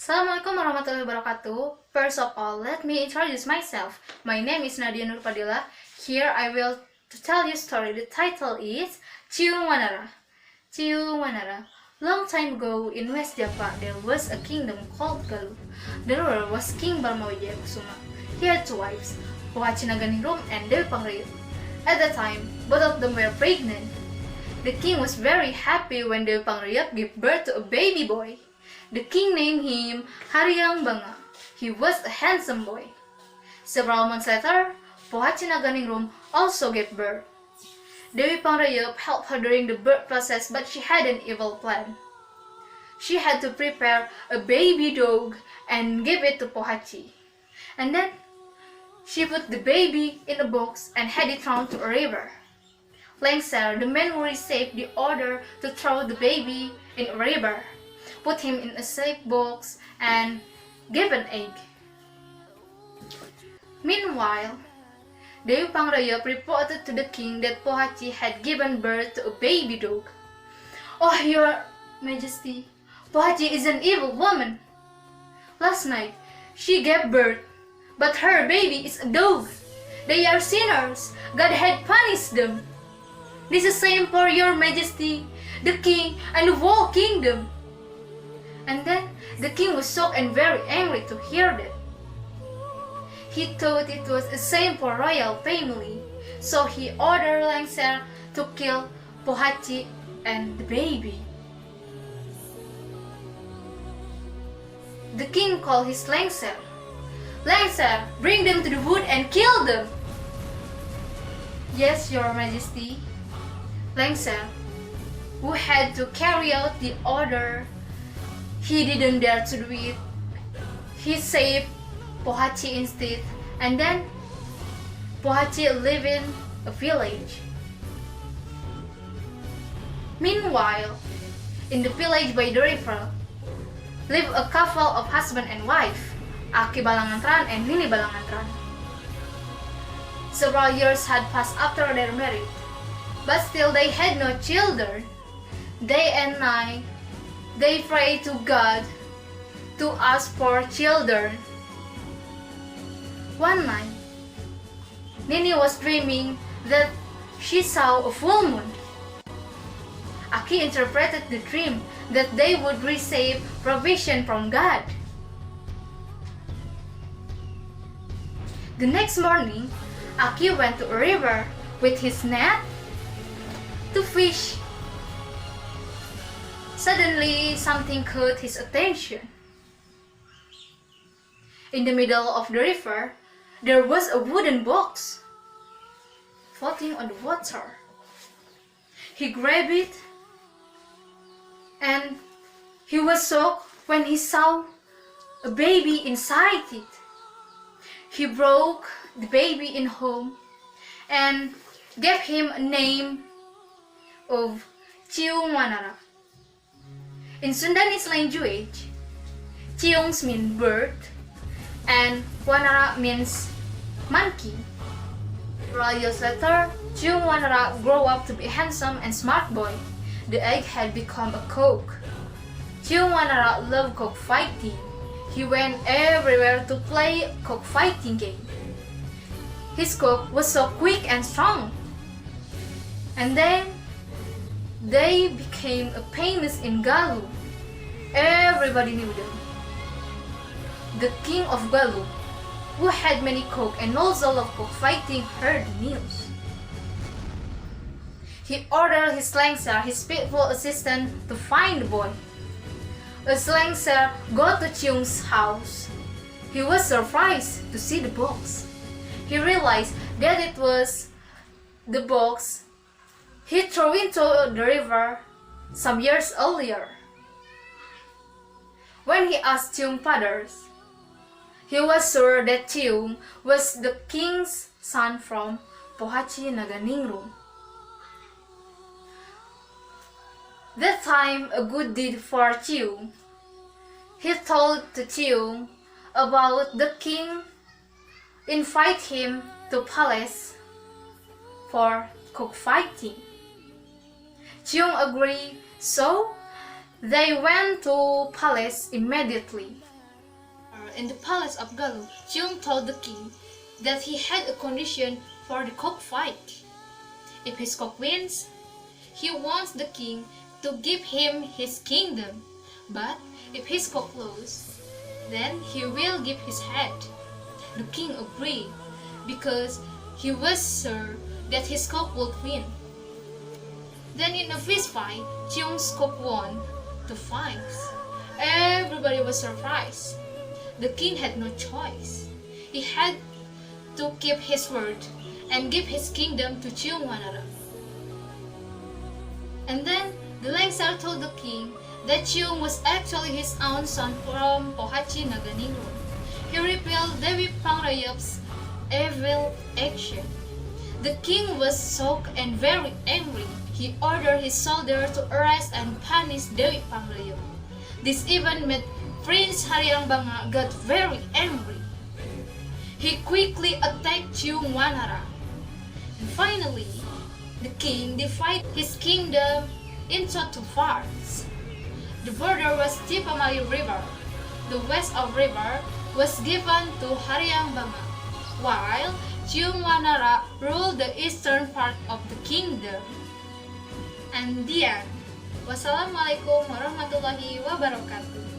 Assalamualaikum warahmatullahi wabarakatuh. First of all, let me introduce myself. My name is Nadia Nurpadilla. Here I will tell you a story. The title is Ciung Wanara. Ciung Wanara. Long time ago in West Java, there was a kingdom called Galuh. The ruler was King Barmawijaya Kusuma. He had two wives, Pohaci Naganingrum and Dewi Pangrayut. At the time, both of them were pregnant. The king was very happy when Dewi Pangrayut gave birth to a baby boy. The king named him Haryang Banga. He was a handsome boy. Several months later, Pohaci Naganingrum also gave birth. Dewi Pangrayut helped her during the birth process, but she had an evil plan. She had to prepare a baby dog and give it to Pohaci. And then, she put the baby in a box and had it thrown to a river. Lengser, the man who received the order to throw the baby in a river, put him in a safe box and gave an egg. Meanwhile, Dewi Pangrayut reported to the king that Pohaci had given birth to a baby dog. "Oh, your majesty, Pohaci is an evil woman. Last night, she gave birth, but her baby is a dog. They are sinners. God had punished them. This is same for your majesty, the king, and the whole kingdom." And then the king was shocked and very angry to hear that. He thought it was a shame for royal family, so he ordered Lengser to kill Pohaci and the baby. The king called his Lengser. "Lengser, bring them to the wood and kill them." "Yes, your majesty." Lengser, who had to carry out the order, he didn't dare to do it. He saved Pohaci instead, and then Pohaci lived in a village. Meanwhile, in the village by the river, lived a couple of husband and wife, Aki Balangantran and Nini Balangantran. Several years had passed after their marriage, but still they had no children. Day and night, they prayed to God to ask for children. One night, Nini was dreaming that she saw a full moon. Aki interpreted the dream that they would receive provision from God. The next morning, Aki went to a river with his net to fish. Suddenly, something caught his attention. In the middle of the river, there was a wooden box floating on the water. He grabbed it, and he was shocked when he saw a baby inside it. He brought the baby in home and gave him a name of Ciung Wanara. In Sundanese language, Ciung means bird and Wanara means monkey. Several years later, Ciung Wanara grew up to be a handsome and smart boy. The egg had become a cock. Ciung Wanara loved cockfighting. He went everywhere to play cockfighting game. His cock was so quick and strong. And then they became famous in Galuh. Everybody knew them. The king of Galuh, who had many cock and also loved cockfighting, heard the news. He ordered his Lengser, his faithful assistant, to find the boy. As Lengser got to Ciung's house, he was surprised to see the box. He realized that it was the box he threw into the river some years earlier. When he asked Ciung's fathers, he was sure that Ciung was the king's son from Pohaci Naganingrum. That time a good deed for Ciung. He told to Ciung about the king invite him to palace for cockfighting. Ciung agreed, so they went to palace immediately. In the palace of Galuh, Ciung told the king that he had a condition for the cockfight. If his cock wins, he wants the king to give him his kingdom. But if his cock loses, then he will give his head. The king agreed because he was sure that his cock would win. Then in a fist fight, Ciung's cock won the fight. Everybody was surprised. The king had no choice. He had to keep his word and give his kingdom to Ciung Wanara. And then the Lengsar told the king that Ciung was actually his own son from Pohaci Naganingrum. He repelled Dewi Pangrayap's evil action. The king was shocked and very angry. He ordered his soldiers to arrest and punish Dewi Pangrayap. This even made Prince Haryang got very angry. He quickly attacked Ciung Wanara. And finally, the king divided his kingdom into two parts. The border was Cipamali River. The west of river was given to Haryang while Ciung Wanara ruled the eastern part of the kingdom. And the end. Wassalamualaikum warahmatullahi wabarakatuh.